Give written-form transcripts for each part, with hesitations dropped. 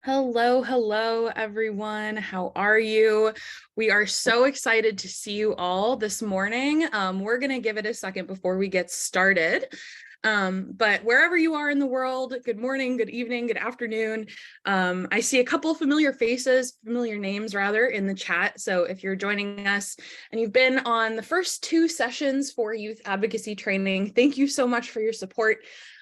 Hello, hello, everyone. How are you? We are so excited to see you all this morning. We're going to give it a second before we get started. But wherever you are in the world, good morning, good evening, good afternoon. I see a couple familiar faces, familiar names rather, in the chat. So if you're joining us and you've been on the first two sessions for youth advocacy training, thank you so much for your support.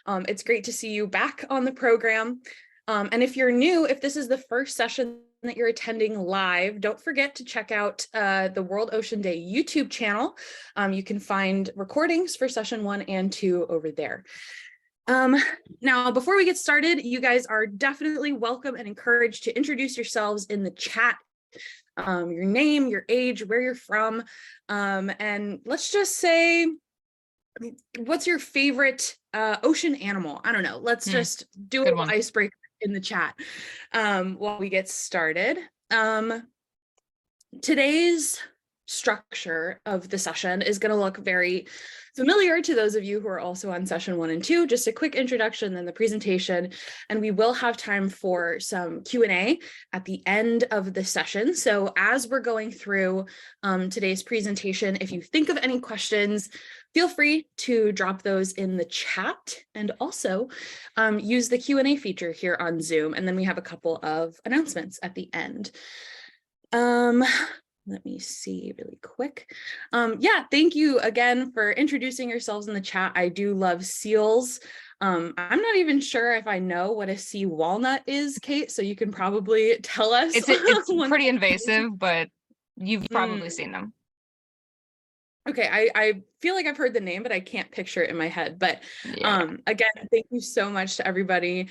It's great to see you back on the program. And if you're new, if this is the first session that you're attending live, don't forget to check out the World Ocean Day YouTube channel. You can find recordings for session 1 and 2 over there. Now, before we get started, you guys are definitely welcome and encouraged to introduce yourselves in the chat. Your name, your age, where you're from, and let's just say, what's your favorite ocean animal? I don't know. Let's just do a little icebreaker in the chat while we get started. Today's structure of the session is going to look very familiar to those of you who are also on session 1 and 2. Just a quick introduction, then the presentation, and we will have time for some Q&A at the end of the session. So as we're going through today's presentation, if you think of any questions, feel free to drop those in the chat, and also use the Q&A feature here on Zoom. And then we have a couple of announcements at the end. Let me see really quick. Yeah, thank you again for introducing yourselves in the chat. I do love seals. I'm not even sure if I know what a sea walnut is, Kate, so you can probably tell us. It's pretty invasive, but you've probably seen them. Okay, I feel like I've heard the name, but I can't picture it in my head. But again, thank you so much to everybody.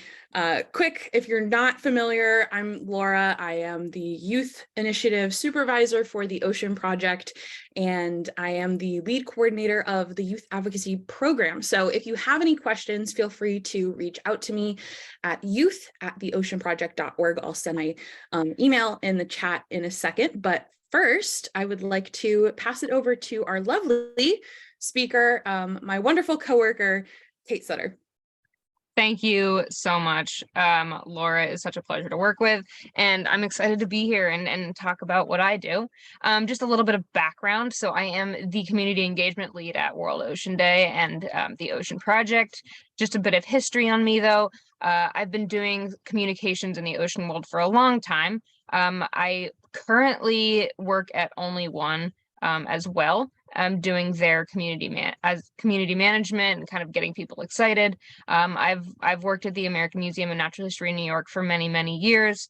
Quick, if you're not familiar, I'm Laura. I am the Youth Initiative Supervisor for the Ocean Project, and I am the lead coordinator of the Youth Advocacy Program. So if you have any questions, feel free to reach out to me at youth@theoceanproject.org. I'll send my email in the chat in a second, but first, I would like to pass it over to our lovely speaker, my wonderful coworker, Kate Sutter. Thank you so much. Laura is such a pleasure to work with, and I'm excited to be here and talk about what I do. Just a little bit of background. So I am the community engagement lead at World Ocean Day and the Ocean Project. Just a bit of history on me, though. I've been doing communications in the ocean world for a long time. I currently work at Only One as well. I'm doing their community management and kind of getting people excited. I've worked at the American Museum of Natural History in New York for many years,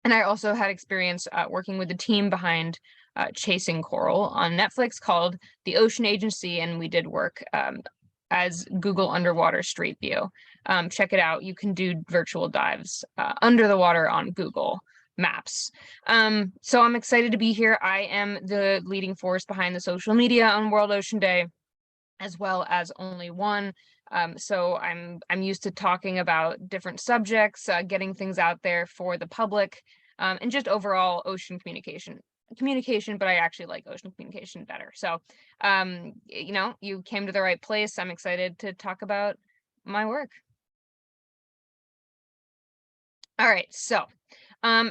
and I also had experience working with the team behind Chasing Coral on Netflix called The Ocean Agency, and we did work as Google Underwater Street View. Check it out. You can do virtual dives under the water on Google Maps. So I'm excited to be here. I am the leading force behind the social media on World Ocean Day, as well as Only One. So I'm used to talking about different subjects, getting things out there for the public, and just overall ocean communication, but I actually like ocean communication better. So, you know, you came to the right place. I'm excited to talk about my work. All right, so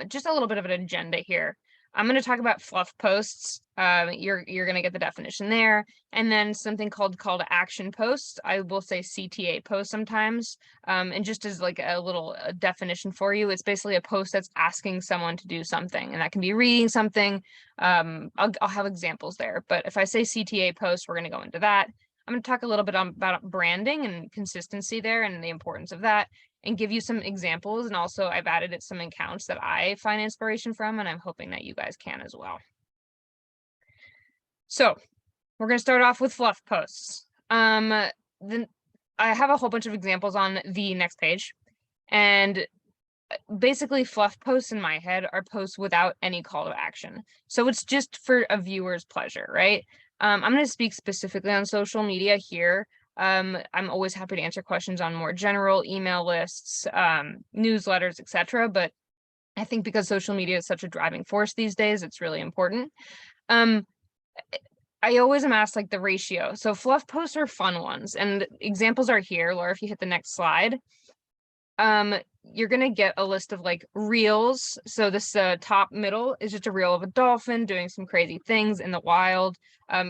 just a little bit of an agenda here. I'm going to talk about fluff posts. You're going to get the definition there, and then something called call to action posts. I will say CTA posts sometimes, and just as like a little definition for you, it's basically a post that's asking someone to do something, and that can be reading something. I'll have examples there, but if I say CTA post, we're going to go into that. I'm going to talk a little bit about branding and consistency there and the importance of that, and give you some examples. And also I've added some accounts that I find inspiration from, and I'm hoping that you guys can as well. So we're going to start off with fluff posts. Then I have a whole bunch of examples on the next page, and basically fluff posts in my head are posts without any call to action. So it's just for a viewer's pleasure, right? I'm going to speak specifically on social media here. I'm always happy to answer questions on more general email lists, newsletters, etc. But I think because social media is such a driving force these days, it's really important. I always am asked like the ratio. So fluff posts are fun ones, and examples are here. Laura, if you hit the next slide. you're going to get a list of like reels. So this top middle is just a reel of a dolphin doing some crazy things in the wild.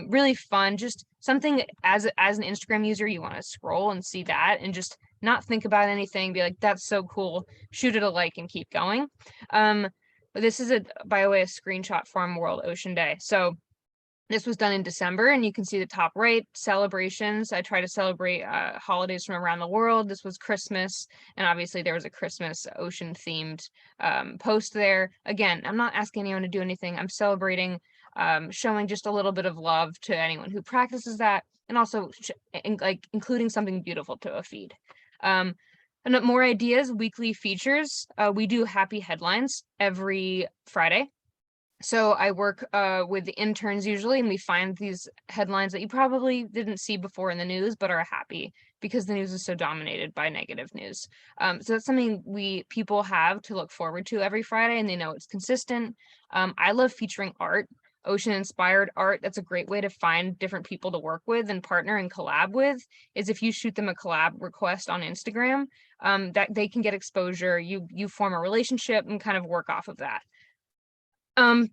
Really fun, just something as an Instagram user, you want to scroll and see that and just not think about anything, be like, that's so cool, shoot it a like and keep going. But this is by the way, a screenshot from World Ocean Day. So this was done in December, and you can see the top right, celebrations. I try to celebrate holidays from around the world. This was Christmas, and obviously there was a Christmas ocean themed post there. Again, I'm not asking anyone to do anything. I'm celebrating, showing just a little bit of love to anyone who practices that, and also like including something beautiful to a feed. And more ideas, weekly features. We do happy headlines every Friday. So I work with the interns usually, and we find these headlines that you probably didn't see before in the news, but are happy because the news is so dominated by negative news. So that's something people have to look forward to every Friday, and they know it's consistent. I love featuring art, ocean inspired art. That's a great way to find different people to work with and partner and collab with, is if you shoot them a collab request on Instagram, that they can get exposure. You form a relationship and kind of work off of that.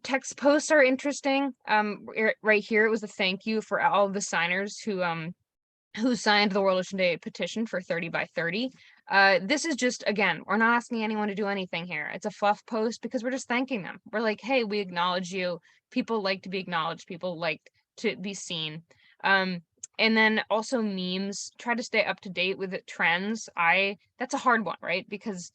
Text posts are interesting. Right here, it was a thank you for all of the signers who signed the World Ocean Day petition for 30 by 30. This is just, again, we're not asking anyone to do anything here. It's a fluff post because we're just thanking them. We're like, hey, we acknowledge you. People like to be acknowledged. People like to be seen. And then also memes, try to stay up to date with the trends. That's a hard one, right? Because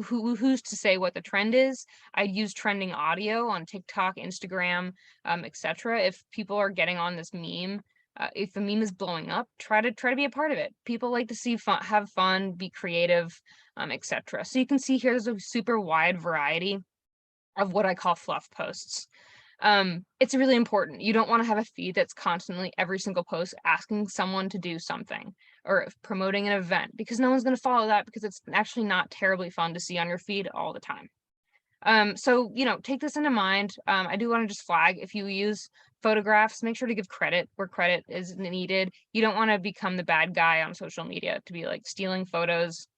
who's to say what the trend is? I'd use trending audio on TikTok, Instagram, etc. If people are getting on this meme, if the meme is blowing up, try to be a part of it. People like to see fun, have fun, be creative, etc. So you can see here there's a super wide variety of what I call fluff posts. It's really important. You don't want to have a feed that's constantly every single post asking someone to do something or promoting an event, because no one's going to follow that, because it's actually not terribly fun to see on your feed all the time. So, take this into mind. I do want to just flag, if you use photographs, make sure to give credit where credit is needed. You don't want to become the bad guy on social media to be like stealing photos.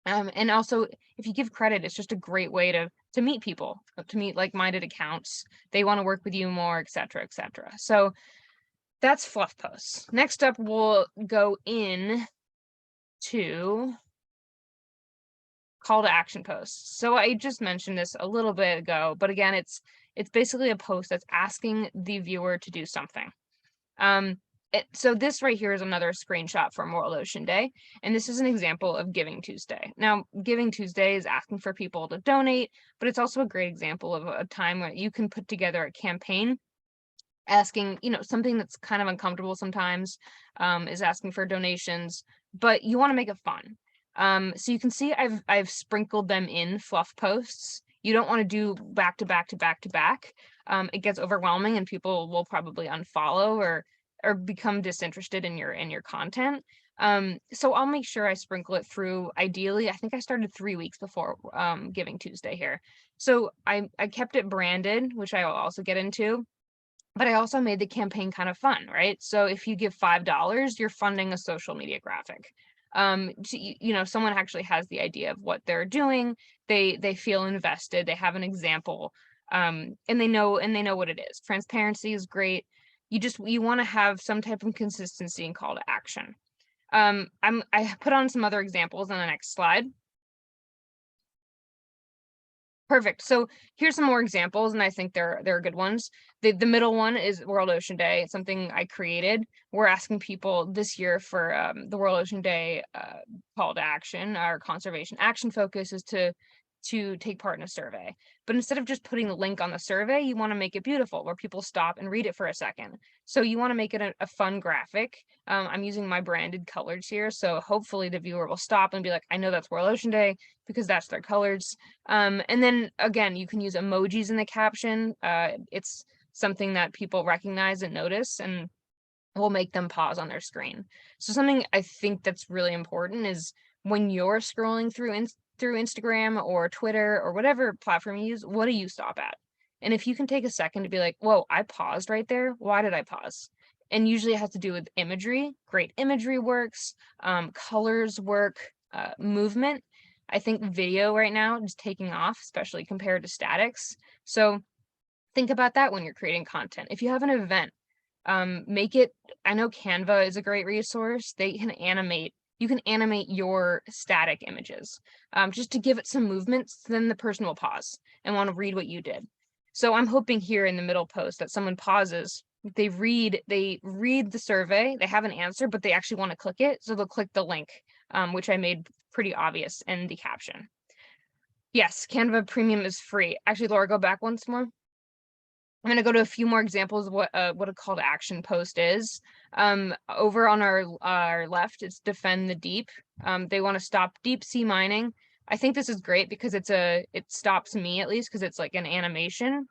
And also, if you give credit, it's just a great way to meet people, to meet like-minded accounts. They want to work with you more, etc., etc. So that's fluff posts. Next up, we'll go in to call to action posts. So I just mentioned this a little bit ago, but again, it's basically a post that's asking the viewer to do something. So this right here is another screenshot from World Ocean Day, and this is an example of Giving Tuesday. Now, Giving Tuesday is asking for people to donate, but it's also a great example of a time where you can put together a campaign asking, something that's kind of uncomfortable sometimes, is asking for donations, but you want to make it fun. So you can see I've sprinkled them in fluff posts. You don't want to do back to back to back to back. It gets overwhelming and people will probably unfollow or become disinterested in your content. So I'll make sure I sprinkle it through. Ideally, I think I started 3 weeks before Giving Tuesday here. So I kept it branded, which I will also get into, but I also made the campaign kind of fun, right? So if you give $5, you're funding a social media graphic. So, someone actually has the idea of what they're doing. They feel invested. They have an example, and they know what it is. Transparency is great. You want to have some type of consistency and call to action. I put on some other examples on the next slide. Perfect. So here's some more examples, and I think they're good ones. The middle one is World Ocean Day. It's something I created. We're asking people this year for the World Ocean Day call to action. Our conservation action focus is to take part in a survey. But instead of just putting the link on the survey, you want to make it beautiful where people stop and read it for a second. So you want to make it a fun graphic. I'm using my branded colors here. So hopefully the viewer will stop and be like, I know that's World Ocean Day because that's their colors. And then again, you can use emojis in the caption. It's something that people recognize and notice and will make them pause on their screen. So something I think that's really important is when you're scrolling through Instagram or Twitter or whatever platform you use, what do you stop at? And if you can take a second to be like, whoa, I paused right there. Why did I pause? And usually it has to do with imagery. Great imagery works, colors work, movement. I think video right now is taking off, especially compared to statics. So think about that when you're creating content. If you have an event, make it, I know Canva is a great resource. You can animate your static images, just to give it some movements. Then the person will pause and want to read what you did. So I'm hoping here in the middle post that someone pauses, they read the survey, they have an answer, but they actually want to click it. So they'll click the link, which I made pretty obvious in the caption. Yes, Canva Premium is free. Actually, Laura, go back once more. I'm going to go to a few more examples of what a call to action post is. Over on our left, it's defend the deep. They want to stop deep sea mining. I think this is great because it stops me, at least, because it's like an animation.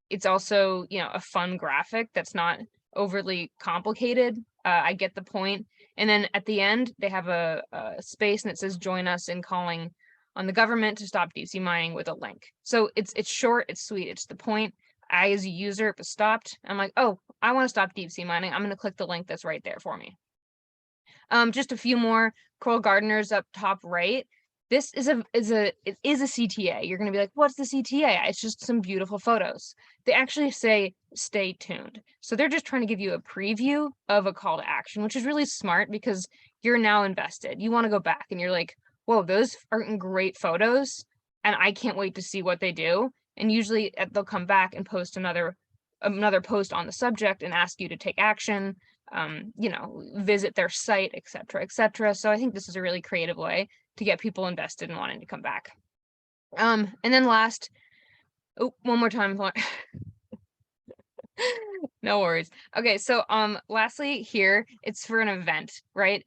It's also, a fun graphic that's not overly complicated. I get the point. And then at the end, they have a space and it says join us in calling on the government to stop deep sea mining with a link. So it's short, it's sweet, it's the point. I, as a user, if it stopped, I'm like, oh, I want to stop deep sea mining. I'm going to click the link that's right there for me. Just a few more. Coral Gardeners up top right. This is a CTA. You're going to be like, what's the CTA? It's just some beautiful photos. They actually say stay tuned. So they're just trying to give you a preview of a call to action, which is really smart because you're now invested. You want to go back and you're like, whoa, those are great photos. And I can't wait to see what they do. And usually they'll come back and post another post on the subject and ask you to take action, visit their site, etc., etc. So I think this is a really creative way to get people invested and wanting to come back. And then last, one more time. No worries. Okay, so lastly here, it's for an event, right?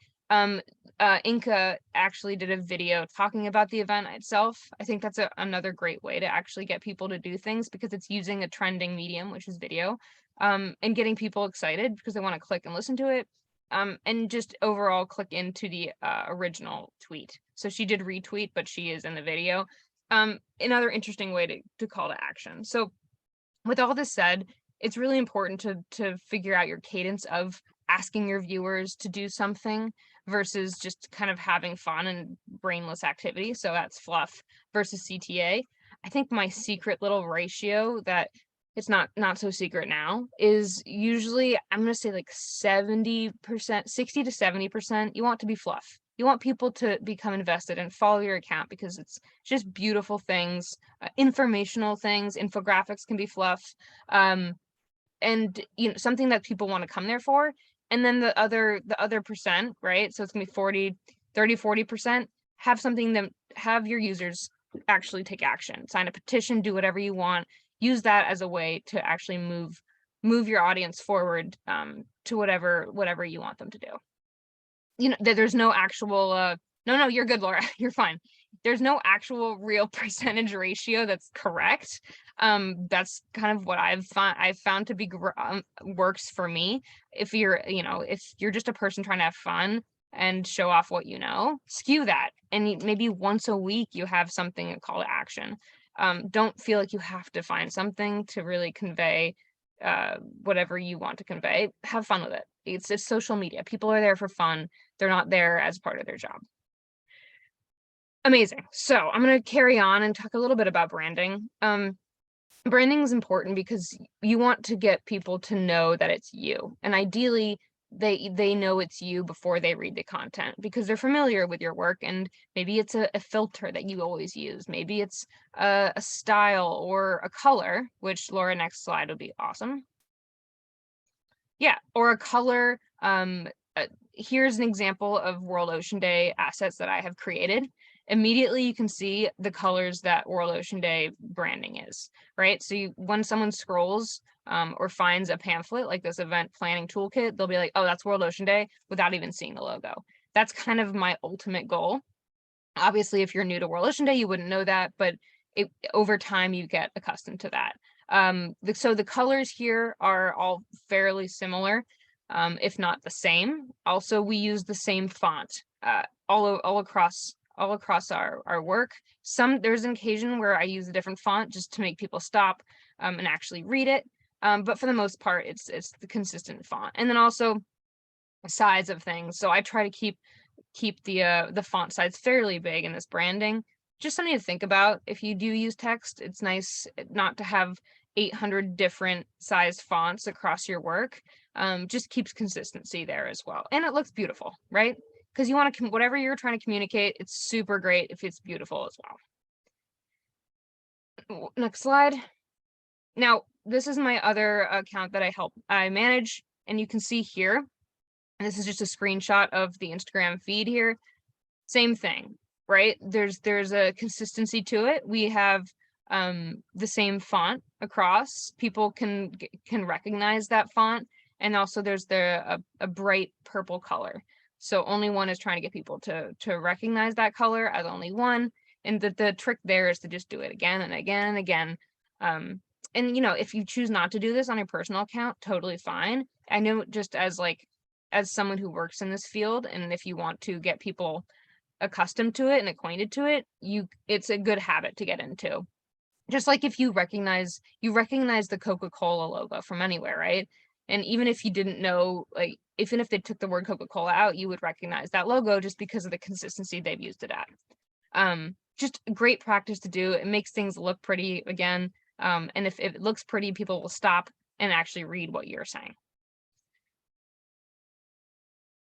Inca actually did a video talking about the event itself. I think that's another great way to actually get people to do things because it's using a trending medium, which is video, and getting people excited because they want to click and listen to it, and just overall click into the original tweet. So she did retweet, but she is in the video. Another interesting way to call to action. So with all this said, it's really important to figure out your cadence of asking your viewers to do something versus just kind of having fun and brainless activity. So that's fluff versus CTA. I think my secret little ratio that it's not so secret now is usually, I'm going to say like 70%, 60 to 70%, you want to be fluff. You want people to become invested and follow your account because it's just beautiful things, informational things. Infographics can be fluff. And something that people want to come there for. And then the other percent, right? So it's gonna be 30-40%, have something that have your users actually take action, sign a petition, do whatever you want, use that as a way to actually move your audience forward, to whatever you want them to do. There's no actual no, you're good, Laura. You're fine. There's no actual real percentage ratio that's correct. That's kind of what I've found to be works for me. If you're just a person trying to have fun and show off what you know, skew that. And maybe once a week you have something, a call to action. Don't feel like you have to find something to really convey whatever you want to convey. Have fun with it. It's just social media. People are there for fun. They're not there as part of their job. Amazing. So I'm going to carry on and talk a little bit about branding. Branding is important because you want to get people to know that it's you. And ideally, they know it's you before they read the content because they're familiar with your work. And maybe it's a filter that you always use. Maybe it's a style or a color, which Laura, next slide would be awesome. Yeah, or a color. Here's an example of World Ocean Day assets that I have created. Immediately you can see the colors that World Ocean Day branding is, right? So when someone scrolls or finds a pamphlet like this event planning toolkit, they'll be like, oh, that's World Ocean Day without even seeing the logo. That's kind of my ultimate goal. Obviously, if you're new to World Ocean Day, you wouldn't know that, but over time you get accustomed to that. So the colors here are all fairly similar, if not the same. Also, we use the same font all across our work. There's an occasion where I use a different font just to make people stop and actually read it. But for the most part, it's the consistent font. And then also size of things. So I try to keep keep the font size fairly big in this branding. Just something to think about if you do use text. It's nice not to have 800 different sized fonts across your work. Just keeps consistency there as well. And it looks beautiful, right? Because you want to, whatever you're trying to communicate, it's super great if it's beautiful as well. Next slide. Now, this is my other account that I manage, and you can see here, and this is just a screenshot of the Instagram feed here. Same thing, right? There's a consistency to it. We have the same font across. People can recognize that font, and also there's a bright purple color. So only one is trying to get people to recognize that color as only one. And the trick there is to just do it again and again and again. And if you choose not to do this on your personal account, totally fine. I know, just as someone who works in this field, and if you want to get people accustomed to it and acquainted to it, it's a good habit to get into. Just like if you recognize the Coca-Cola logo from anywhere, right? And even if you didn't know, like, even if they took the word Coca-Cola out, you would recognize that logo just because of the consistency they've used it at. Just great practice to do. It makes things look pretty again. And if it looks pretty, people will stop and actually read what you're saying.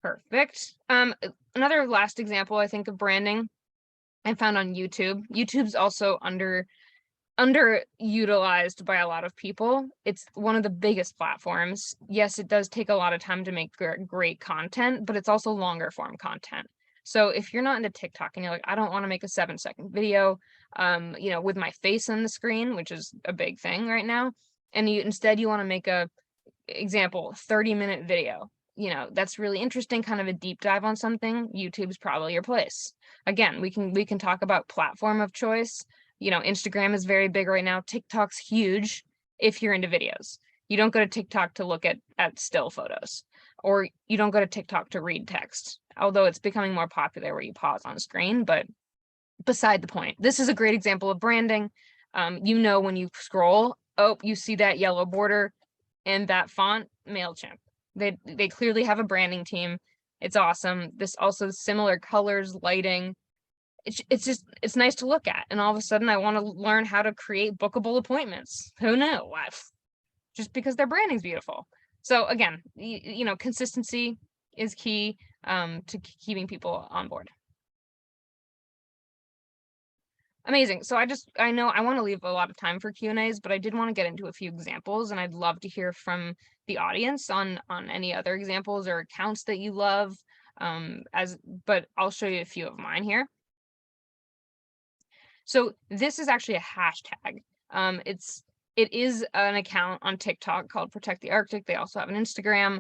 Perfect. Another last example, I think, of branding I found on YouTube. YouTube's also underutilized by a lot of people. It's one of the biggest platforms. Yes, it does take a lot of time to make great content, but it's also longer form content. So if you're not into TikTok and you're like, I don't want to make a 7-second video, with my face on the screen, which is a big thing right now, and instead you want to make a example 30-minute video, that's really interesting, kind of a deep dive on something, YouTube's probably your place. Again, we can talk about platform of choice. Instagram is very big right now. TikTok's huge if you're into videos. You don't go to TikTok to look at still photos, or you don't go to TikTok to read text, although it's becoming more popular where you pause on screen. But beside the point, this is a great example of branding. When you scroll, oh, you see that yellow border and that font, MailChimp. They clearly have a branding team. It's awesome. This also similar colors, lighting. It's nice to look at. And all of a sudden I want to learn how to create bookable appointments. Who knew? Just because their branding's beautiful. So again, consistency is key to keeping people on board. Amazing. So I know I want to leave a lot of time for Q&As, but I did want to get into a few examples, and I'd love to hear from the audience on any other examples or accounts that you love. But I'll show you a few of mine here. So this is actually a hashtag. It is an account on TikTok called Protect the Arctic. They also have an Instagram.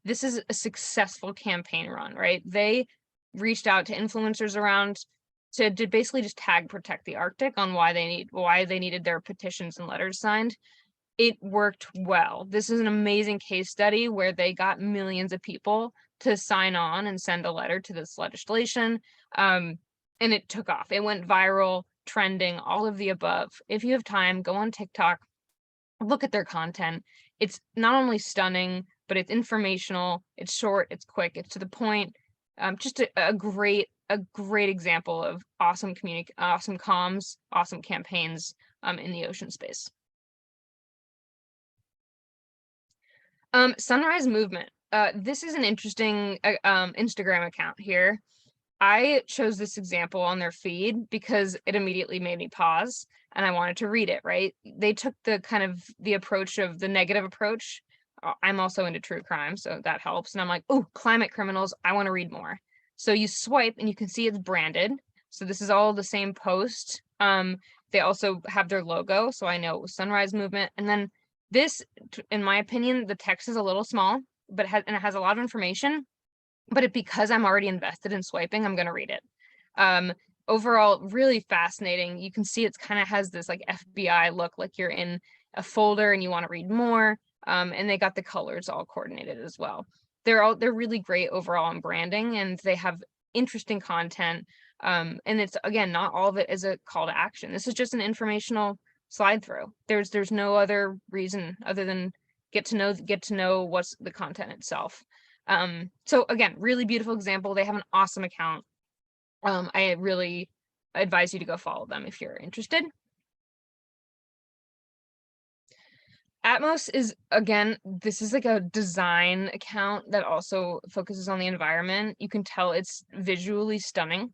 This is a successful campaign run, right? They reached out to influencers around to basically just tag Protect the Arctic on why they needed their petitions and letters signed. It worked well. This is an amazing case study where they got millions of people to sign on and send a letter to this legislation. And it took off. It went viral, trending, all of the above. If you have time, go on TikTok, look at their content. It's not only stunning, but it's informational, it's short, it's quick, it's to the point. Just a great example of awesome comms, awesome campaigns in the ocean space. Sunrise Movement. This is an interesting Instagram account here. I chose this example on their feed because it immediately made me pause and I wanted to read it, right? They took the approach of the negative approach. I'm also into true crime, so that helps. And I'm like, oh, climate criminals, I want to read more. So you swipe and you can see it's branded. So this is all the same post. They also have their logo, so I know it was Sunrise Movement. And then this, in my opinion, the text is a little small, but it has a lot of information. But because I'm already invested in swiping, I'm going to read it. Overall, really fascinating. You can see it kind of has this like FBI look, like you're in a folder and you want to read more. And they got the colors all coordinated as well. They're really great overall on branding, and they have interesting content. And it's, again, not all of it is a call to action. This is just an informational slide through. There's no other reason other than get to know what's the content itself. So again, really beautiful example. They have an awesome account. I really advise you to go follow them if you're interested. Atmos is, again, this is like a design account that also focuses on the environment. You can tell it's visually stunning.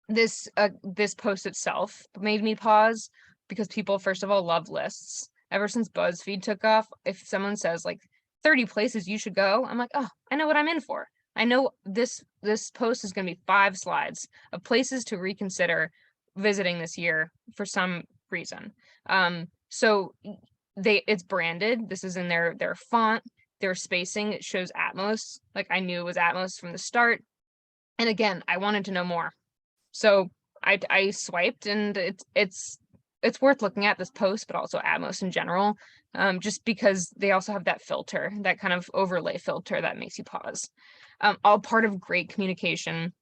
This post itself made me pause because people, first of all, love lists. Ever since BuzzFeed took off, if someone says like 30 places you should go, I'm like, oh, I know what I'm in for. I know this post is going to be 5 slides of places to reconsider visiting this year for some reason. So it's branded. This is in their font, their spacing. It shows Atmos. Like, I knew it was Atmos from the start. And again, I wanted to know more. So I swiped, and it's worth looking at, this post, but also Atmos in general, just because they also have that filter, that kind of overlay filter that makes you pause. All part of great communication,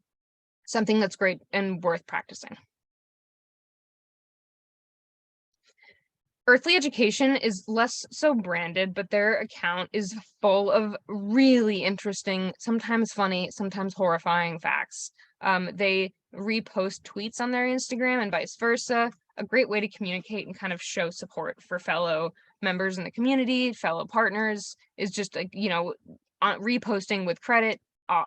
something that's great and worth practicing. Earthly Education is less so branded, but their account is full of really interesting, sometimes funny, sometimes horrifying facts. They repost tweets on their Instagram and vice versa. A great way to communicate and kind of show support for fellow members in the community, fellow partners, is just like, reposting with credit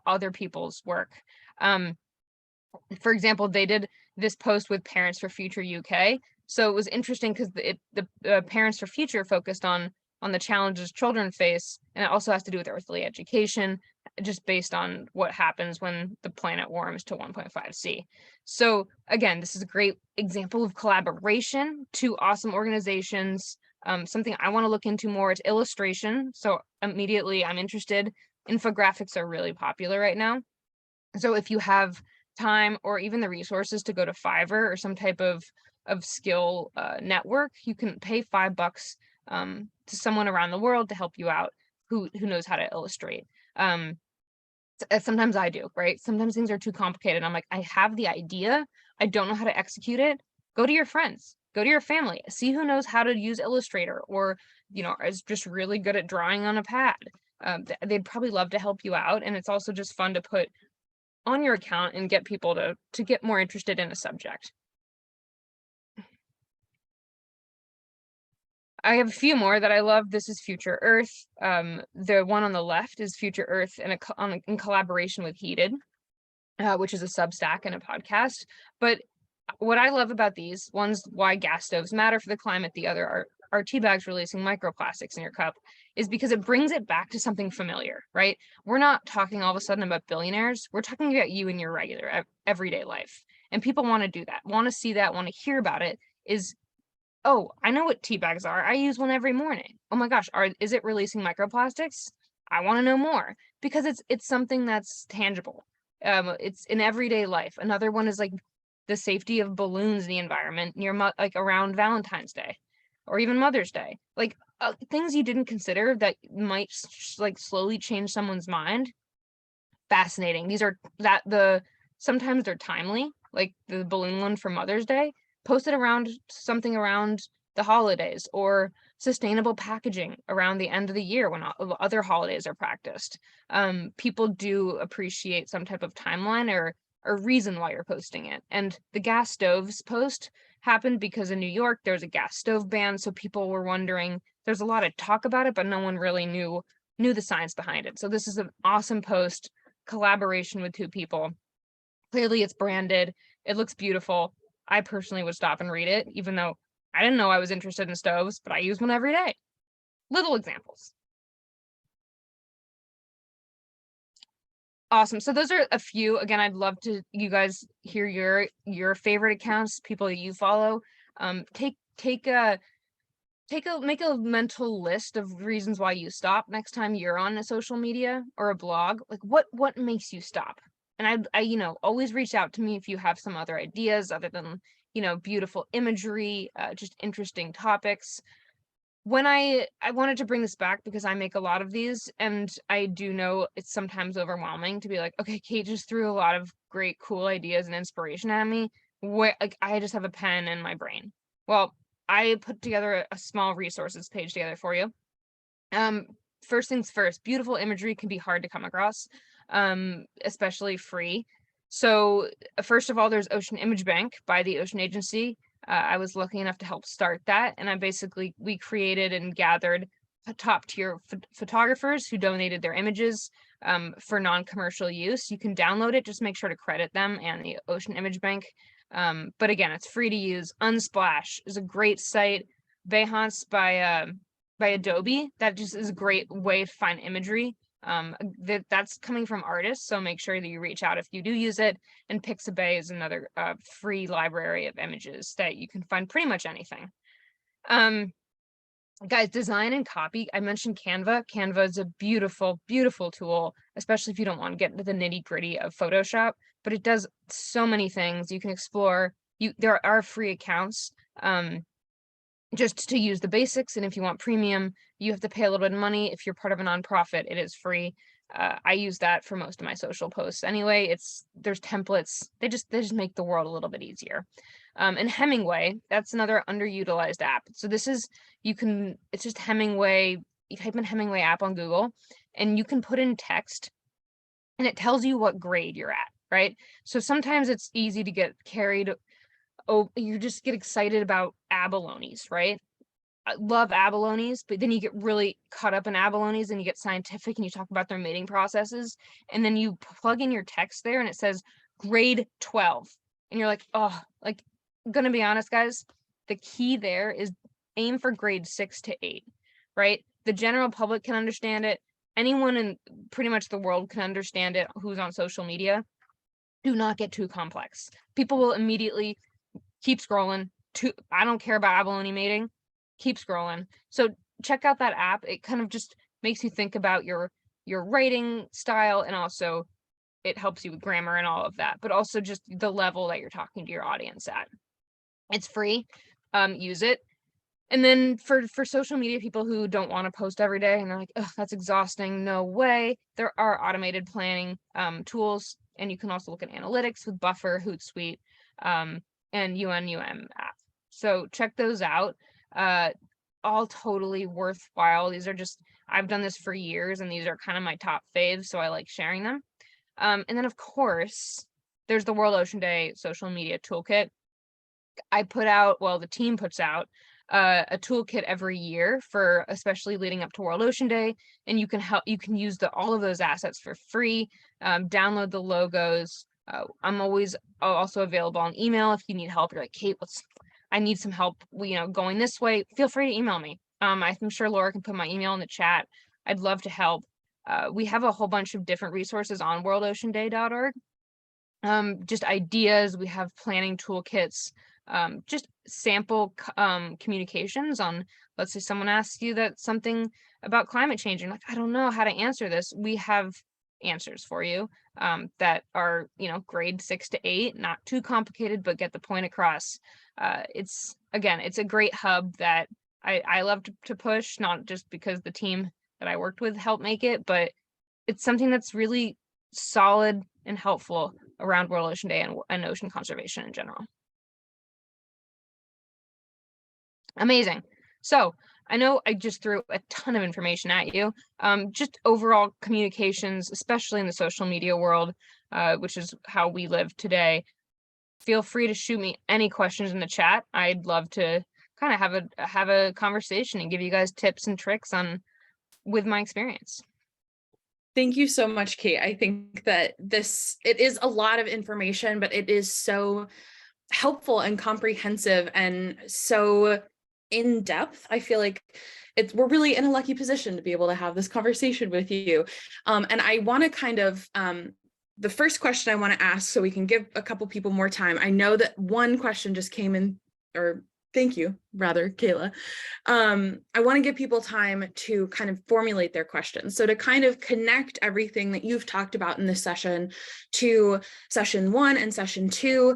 other people's work. For example, they did this post with Parents for Future UK. So it was interesting because the Parents for Future focused on the challenges children face, and it also has to do with earthly education, just based on what happens when the planet warms to 1.5C. So again, this is a great example of collaboration, 2 awesome organizations. Something I want to look into more is illustration. So immediately I'm interested. Infographics are really popular right now. So if you have time or even the resources to go to Fiverr or some type of skill network, you can pay $5 to someone around the world to help you out who knows how to illustrate. Sometimes I do, right? Sometimes things are too complicated. I'm like, I have the idea, I don't know how to execute it. Go to your friends, go to your family, see who knows how to use Illustrator, or is just really good at drawing on a pad. They'd probably love to help you out, and it's also just fun to put on your account and get people to get more interested in a subject. I have a few more that I love. This is Future Earth. The one on the left is Future Earth in collaboration with Heated, which is a Substack and a podcast. But what I love about these, one's why gas stoves matter for the climate, the other are tea bags releasing microplastics in your cup, is because it brings it back to something familiar, right? We're not talking all of a sudden about billionaires. We're talking about you in your regular everyday life. And people want to do that, want to see that, want to hear about it. Oh, I know what tea bags are. I use one every morning. Oh my gosh, is it releasing microplastics? I want to know more, because it's something that's tangible. It's in everyday life. Another one is like the safety of balloons in the environment like around Valentine's Day or even Mother's Day. Like things you didn't consider that might like slowly change someone's mind. Fascinating. These are sometimes they're timely, like the balloon one for Mother's Day, posted around something around the holidays, or sustainable packaging around the end of the year when other holidays are practiced. People do appreciate some type of timeline or reason why you're posting it. And the gas stoves post happened because in New York there's a gas stove ban, so people were wondering. There's a lot of talk about it, but no one really knew the science behind it. So this is an awesome post, collaboration with 2 people. Clearly it's branded, it looks beautiful. I personally would stop and read it, even though I didn't know I was interested in stoves, but I use one every day. Little examples. Awesome. So those are a few. Again, I'd love to you guys hear your favorite accounts, people that you follow. Make a mental list of reasons why you stop next time you're on a social media or a blog. Like what makes you stop? And I always reach out to me if you have some other ideas other than, beautiful imagery, just interesting topics. When I wanted to bring this back because I make a lot of these, and I do know it's sometimes overwhelming to be like, okay, Kate just threw a lot of great, cool ideas and inspiration at me. Like, I just have a pen in my brain. Well, I put together a small resources page together for you. first things first, beautiful imagery can be hard to come across, especially free. So first of all, there's Ocean Image Bank by the Ocean Agency. I was lucky enough to help start that, and we created and gathered top tier photographers who donated their images for non-commercial use. You can download it, just make sure to credit them and the Ocean Image Bank. But again, it's free to use. Unsplash is a great site. Behance by Adobe, that just is a great way to find imagery. That's coming from artists, so make sure that you reach out if you do use it. And Pixabay is another free library of images that you can find pretty much anything. Guys, design and copy. I mentioned Canva. Canva is a beautiful, beautiful tool, especially if you don't want to get into the nitty gritty of Photoshop, but it does so many things. You can explore. There are free accounts just to use the basics. And if you want premium, you have to pay a little bit of money. If you're part of a nonprofit, it is free. I use that for most of my social posts anyway. There's templates. They just make the world a little bit easier. And Hemingway, that's another underutilized app. So it's just Hemingway. You type in Hemingway app on Google and you can put in text and it tells you what grade you're at, right? So sometimes it's easy to get carried. Oh, you just get excited about abalones, right? I love abalones, but then you get really caught up in abalones and you get scientific and you talk about their mating processes. And then you plug in your text there and it says grade 12. And you're like, oh, like, I'm gonna be honest, guys, the key there is aim for grade 6 to 8, right? The general public can understand it. Anyone in pretty much the world can understand it who's on social media. Do not get too complex. People will immediately keep scrolling. I don't care about abalone mating. Keep scrolling. So check out that app. It kind of just makes you think about your writing style, and also it helps you with grammar and all of that, but also just the level that you're talking to your audience at. It's free. Use it. And then for social media people who don't want to post every day and they're like, oh, that's exhausting. No way. There are automated planning tools, and you can also look at analytics with Buffer, Hootsuite, and UNUM app. So check those out. All totally worthwhile. I've done this for years and these are kind of my top faves, so I like sharing them. And then of course, there's the World Ocean Day social media toolkit. The team puts out a toolkit every year for especially leading up to World Ocean Day, and you can use all of those assets for free. Download the logos. I'm always also available on email if you need help. You're like, Kate, I need some help, going this way. Feel free to email me. I'm sure Laura can put my email in the chat. I'd love to help. We have a whole bunch of different resources on worldoceanday.org. Just ideas. We have planning toolkits, just sample communications on, let's say someone asks you that something about climate change, and like, I don't know how to answer this. We have answers for you that are, grade 6 to 8, not too complicated, but get the point across. It's a great hub that I love to push, not just because the team that I worked with helped make it, but it's something that's really solid and helpful around World Ocean Day and ocean conservation in general. Amazing. So I know I just threw a ton of information at you. Just overall communications, especially in the social media world, which is how we live today. Feel free to shoot me any questions in the chat. I'd love to kind of have a conversation and give you guys tips and tricks with my experience. Thank you so much, Kate. I think that it is a lot of information, but it is so helpful and comprehensive and so in depth. I feel like we're really in a lucky position to be able to have this conversation with you. And I want to kind of, the first question I want to ask, so we can give a couple people more time. I know that one question just came in, or thank you, rather, Kayla. I want to give people time to kind of formulate their questions. So to kind of connect everything that you've talked about in this session to session 1 and session 2.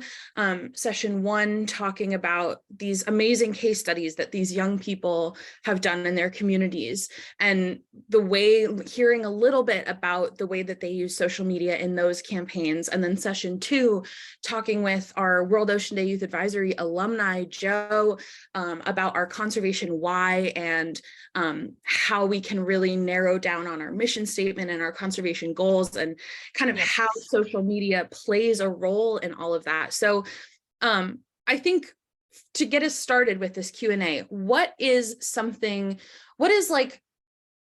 Session 1 talking about these amazing case studies that these young people have done in their communities, and hearing a little bit about the way that they use social media in those campaigns. And then session 2, talking with our World Ocean Day Youth Advisory alumni, Joe, about our conservation why and how we can really narrow down on our mission statement and our conservation goals and kind of how social media plays a role in all of that. So I think to get us started with this Q&A, what is like,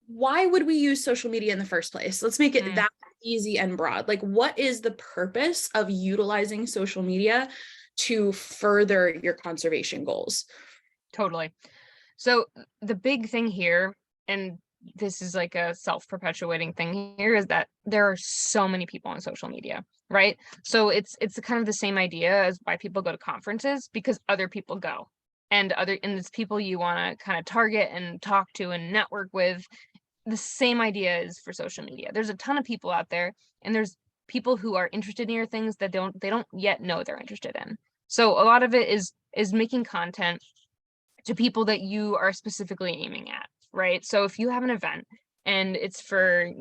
why would we use social media in the first place? Let's make it that easy and broad. Like, what is the purpose of utilizing social media to further your conservation goals? Totally. So the big thing here, and this is like a self-perpetuating thing here, is that there are so many people on social media, right? So it's kind of the same idea as why people go to conferences, because other people go. And it's people you want to kind of target and talk to and network with. The same idea is for social media. There's a ton of people out there, and there's people who are interested in your things that they don't yet know they're interested in. So a lot of it is making content to people that you are specifically aiming at, right? So if you have an event and it's for,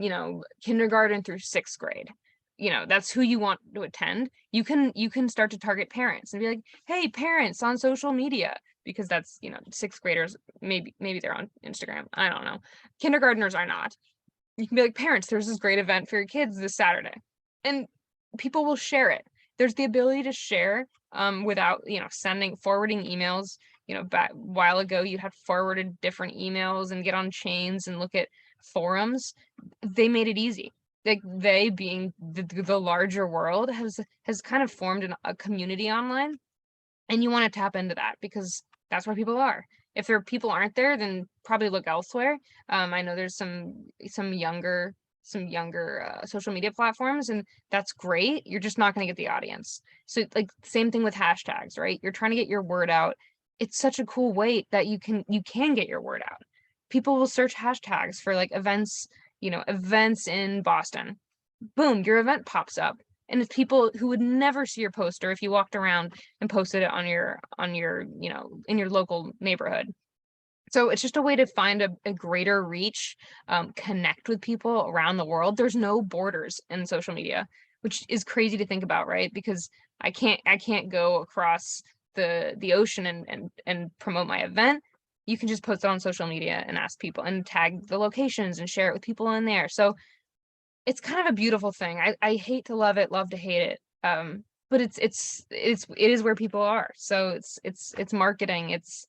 kindergarten through 6th grade, that's who you want to attend, you can start to target parents and be like, hey, parents on social media, because that's, 6th graders, maybe they're on Instagram, I don't know. Kindergartners are not. You can be like, parents, there's this great event for your kids this Saturday, and people will share it. There's the ability to share without, forwarding emails. Back a while ago, you had forwarded different emails and get on chains and look at forums. They made it easy. Like, they being the larger world has kind of formed a community online, and you want to tap into that because that's where people are. If people aren't there, then probably look elsewhere. I know there's some younger social media platforms, and that's great. You're just not going to get the audience. So, like, same thing with hashtags, right? You're trying to get your word out. It's such a cool way that you can get your word out. People will search hashtags for like events in Boston. Boom, your event pops up. And it's people who would never see your poster if you walked around and posted it on your in your local neighborhood. So it's just a way to find a greater reach, connect with people around the world. There's no borders in social media, which is crazy to think about, right? Because I can't go across the ocean and promote my event. You can just post it on social media and ask people and tag the locations and share it with people in there. So it's kind of a beautiful thing. I hate to love it, love to hate it. But it is where people are. So it's marketing. It's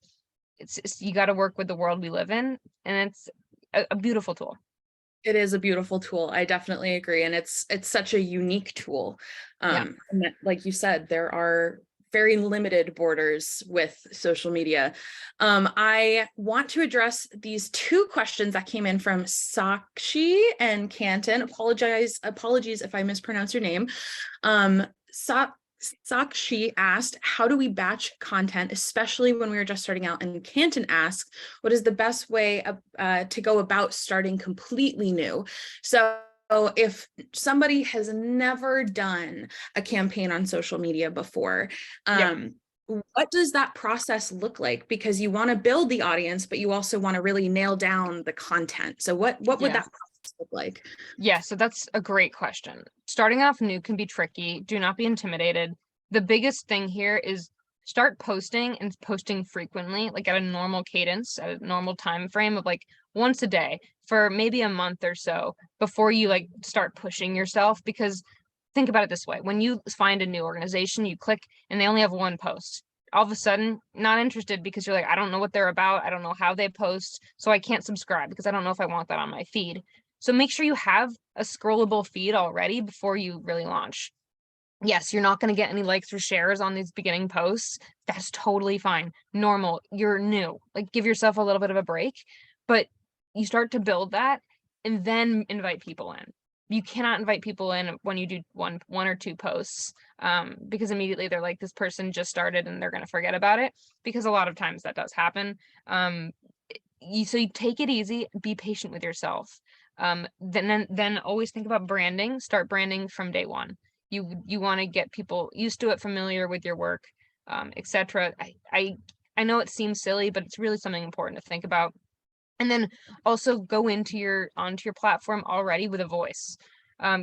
you got to work with the world we live in, and it's a beautiful tool. It is a beautiful tool. I definitely agree. And it's such a unique tool. And that, like you said, there are very limited borders with social media. I want to address these 2 questions that came in from Sakshi and Canton. Apologies if I mispronounce your name. Sakshi asked, how do we batch content, especially when we were just starting out? And Canton asked, what is the best way to go about starting completely new? So if somebody has never done a campaign on social media before, what does that process look like? Because you want to build the audience, but you also want to really nail down the content. So what would that process look like? Yeah, so that's a great question. Starting off new can be tricky. Do not be intimidated. The biggest thing here is start posting and posting frequently, like at a normal cadence, at a normal time frame of like once a day for maybe a month or so before you like start pushing yourself. Because think about it this way: when you find a new organization, you click and they only have 1 post. All of a sudden, not interested because you're like, I don't know what they're about. I don't know how they post. So I can't subscribe because I don't know if I want that on my feed. So make sure you have a scrollable feed already before you really launch. Yes, you're not going to get any likes or shares on these beginning posts. That's totally fine. Normal. You're new. Like, give yourself a little bit of a break, but you start to build that and then invite people in. You cannot invite people in when you do one or 2 posts, because immediately they're like, this person just started and they're going to forget about it, because a lot of times that does happen. So you take it easy, be patient with yourself. Then always think about branding. Start branding from day one. You want to get people used to it, familiar with your work, etc. I know it seems silly, but it's really something important to think about. And then also go onto your platform already with a voice.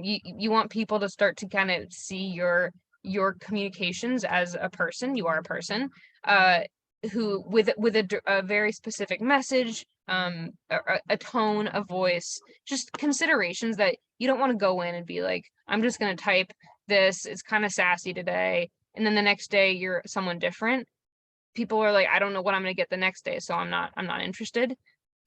You want people to start to kind of see your communications as a person. You are a person. who with a very specific message, a tone, a voice, just considerations that you don't want to go in and be like, I'm just going to type this, it's kind of sassy today, and then the next day you're someone different. People are like, I don't know what I'm going to get the next day, so I'm not interested.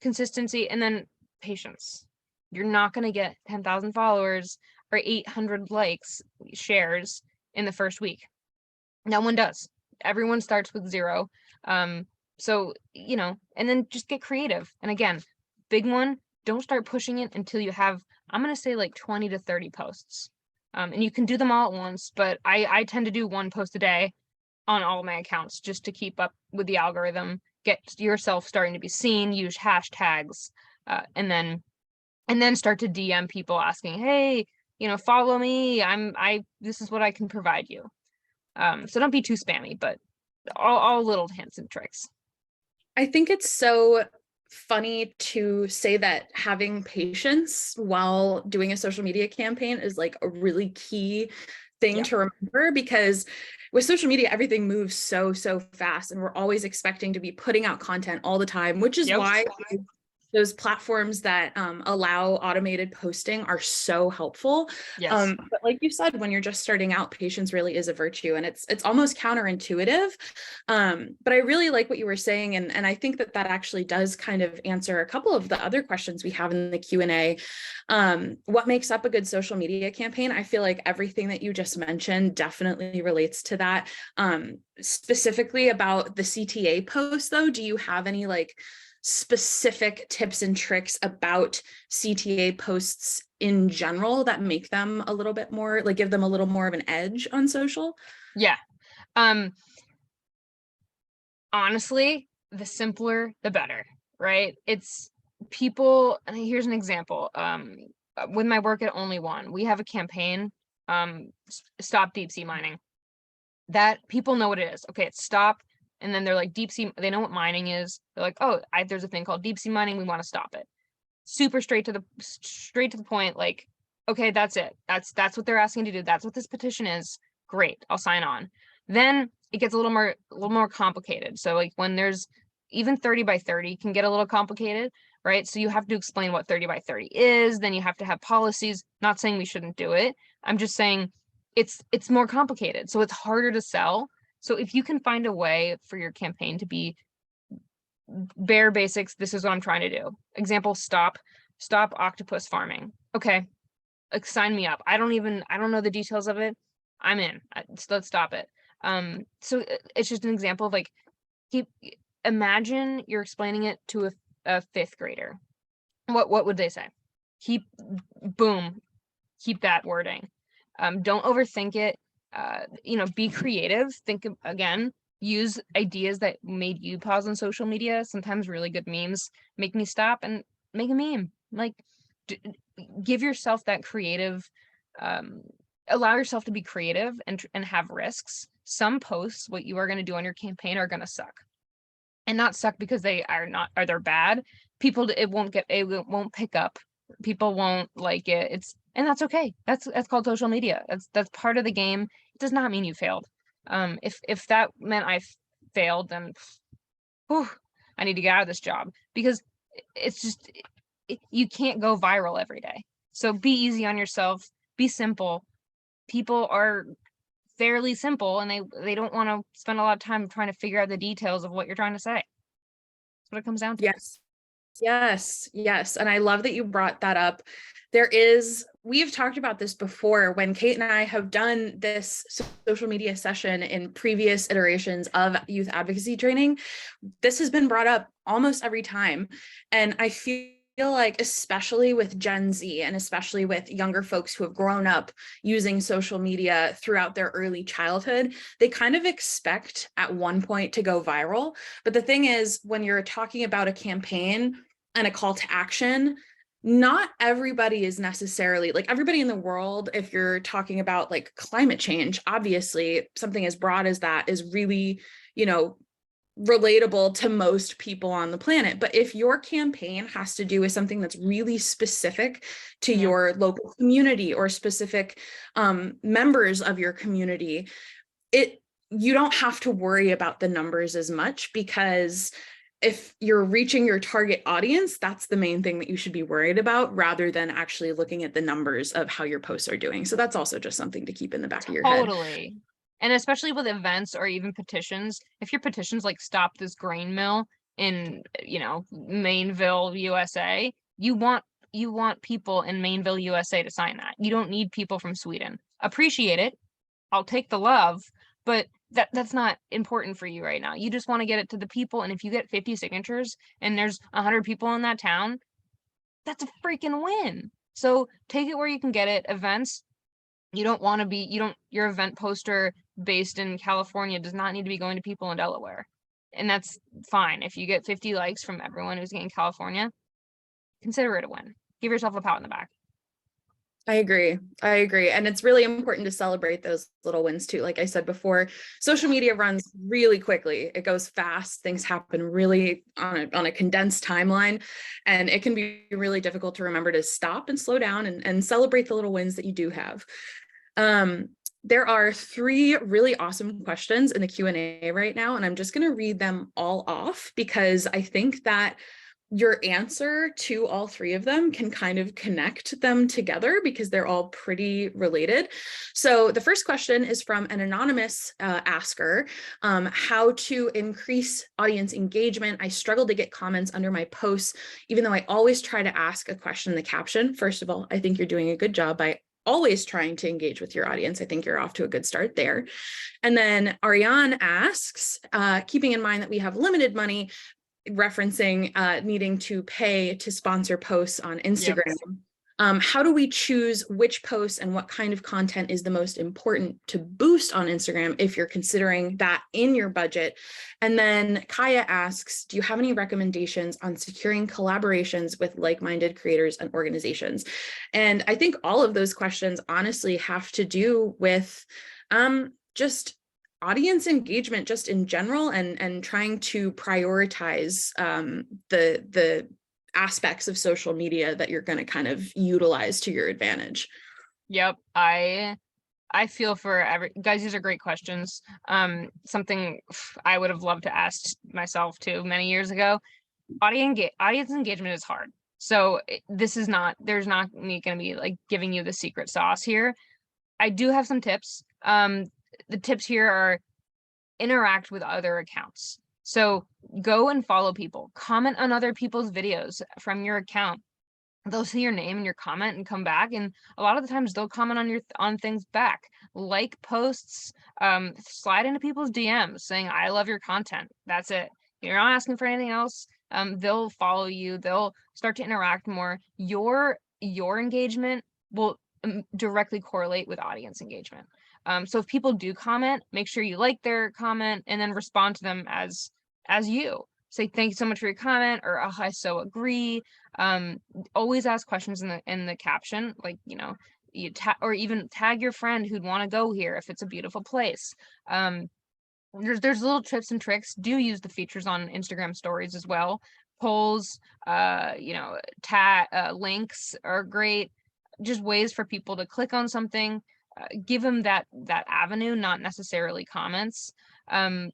Consistency, and then patience. You're not going to get 10,000 followers or 800 likes, shares in the first week. No one does. Everyone starts with 0. So, and then just get creative. And again, big one, don't start pushing it until you have, I'm going to say like 20 to 30 posts. And you can do them all at once, but I tend to do 1 post a day on all my accounts just to keep up with the algorithm, get yourself starting to be seen, use hashtags, and then start to DM people asking, hey, follow me. This is what I can provide you. So don't be too spammy, but all little hints and tricks. I think it's so funny to say that having patience while doing a social media campaign is like a really key thing to remember, because with social media, everything moves so fast, and we're always expecting to be putting out content all the time, which is why those platforms that allow automated posting are so helpful. Yes. But like you said, when you're just starting out, patience really is a virtue, and it's almost counterintuitive. But I really like what you were saying, and I think that actually does kind of answer a couple of the other questions we have in the Q&A. What makes up a good social media campaign? I feel like everything that you just mentioned definitely relates to that. Specifically about the CTA post, though, do you have any like specific tips and tricks about CTA posts in general that make them a little bit more, like give them a little more of an edge on social? Yeah. Honestly, the simpler, the better, right? It's people, and here's an example. With my work at Only One, we have a campaign, stop deep sea mining. That people know what it is. Okay, it's stop. And then they're like, deep sea, they know what mining is. They're like, oh, there's a thing called deep sea mining. We want to stop it. Super straight to the point. Like, okay, that's it. That's what they're asking to do. That's what this petition is. Great, I'll sign on. Then it gets a little more complicated. So like when there's even 30 by 30 can get a little complicated, right? So you have to explain what 30 by 30 is. Then you have to have policies. Not saying we shouldn't do it. I'm just saying it's more complicated. So it's harder to sell. So if you can find a way for your campaign to be bare basics, this is what I'm trying to do. Example, stop octopus farming. Okay, like sign me up. I don't know the details of it. I'm in. Let's stop it. So it's just an example of like, imagine you're explaining it to a 5th grader. What would they say? Keep that wording. Don't overthink it. Be creative. Think again, use ideas that made you pause on social media. Sometimes really good memes make me stop and make a meme. Like, give yourself that creative, allow yourself to be creative and have risks. Some posts, what you are going to do on your campaign are going to suck, and not suck because they're bad. It won't pick up. People won't like it. And that's okay. That's called social media. That's part of the game. It does not mean you failed. If that meant I failed, then I need to get out of this job, because it's just you can't go viral every day. So be easy on yourself. Be simple. People are fairly simple, and they don't want to spend a lot of time trying to figure out the details of what you're trying to say. That's what it comes down to. Yes. And I love that you brought that up. We've talked about this before when Kate and I have done this social media session in previous iterations of youth advocacy training. This has been brought up almost every time. And I feel like, especially with Gen Z and especially with younger folks who have grown up using social media throughout their early childhood, they kind of expect at one point to go viral. But the thing is, when you're talking about a campaign and a call to action, not everybody is necessarily like everybody in the world. If you're talking about like climate change, obviously something as broad as that is really, relatable to most people on the planet. But if your campaign has to do with something that's really specific to your local community or specific members of your community, you don't have to worry about the numbers as much, because if you're reaching your target audience, that's the main thing that you should be worried about, rather than actually looking at the numbers of how your posts are doing. So that's also just something to keep in the back of your head. Totally. And especially with events or even petitions, if your petition's like stop this grain mill in, Mainville, USA, you want people in Mainville, USA to sign that. You don't need people from Sweden. Appreciate it. I'll take the love, but that's not important for you right now. You just want to get it to the people. And if you get 50 signatures and there's 100 people in that town, that's a freaking win. So take it where you can get it. Events, your event poster based in California does not need to be going to people in Delaware. And that's fine. If you get 50 likes from everyone who's in California, consider it a win. Give yourself a pat on the back. I agree. And it's really important to celebrate those little wins too. Like I said before, social media runs really quickly. It goes fast. Things happen really on a condensed timeline. And it can be really difficult to remember to stop and slow down and celebrate the little wins that you do have. There are 3 really awesome questions in the Q&A right now, and I'm just going to read them all off because I think that your answer to all 3 of them can kind of connect them together because they're all pretty related. So the first question is from an anonymous asker, how to increase audience engagement. I struggle to get comments under my posts, even though I always try to ask a question in the caption. First of all, I think you're doing a good job by always trying to engage with your audience. I think you're off to a good start there. And then Ariane asks, keeping in mind that we have limited money, referencing needing to pay to sponsor posts on Instagram. Yep. How do we choose which posts and what kind of content is the most important to boost on Instagram if you're considering that in your budget? And then Kaya asks, do you have any recommendations on securing collaborations with like-minded creators and organizations? And I think all of those questions honestly have to do with just audience engagement just in general, and trying to prioritize the aspects of social media that you're going to kind of utilize to your advantage. Yep. I feel for guys, these are great questions. Something I would have loved to ask myself too many years ago. Audience engagement is hard. So there's not me going to be like giving you the secret sauce here. I do have some tips. The tips here are interact with other accounts. So go and follow people, comment on other people's videos from your account. They'll see your name and your comment and come back. And a lot of the times they'll comment on things back, like posts, slide into people's DMs saying, I love your content. That's it. You're not asking for anything else. They'll follow you. They'll start to interact more. Your engagement will directly correlate with audience engagement. So if people do comment, make sure you like their comment and then respond to them as you. Say, thank you so much for your comment, or oh, I so agree. Always ask questions in the caption, like, or even tag your friend who'd want to go here if it's a beautiful place. There's little tips and tricks. Do use the features on Instagram stories as well. Polls, links are great. Just ways for people to click on something. Give them that avenue, not necessarily comments. I'd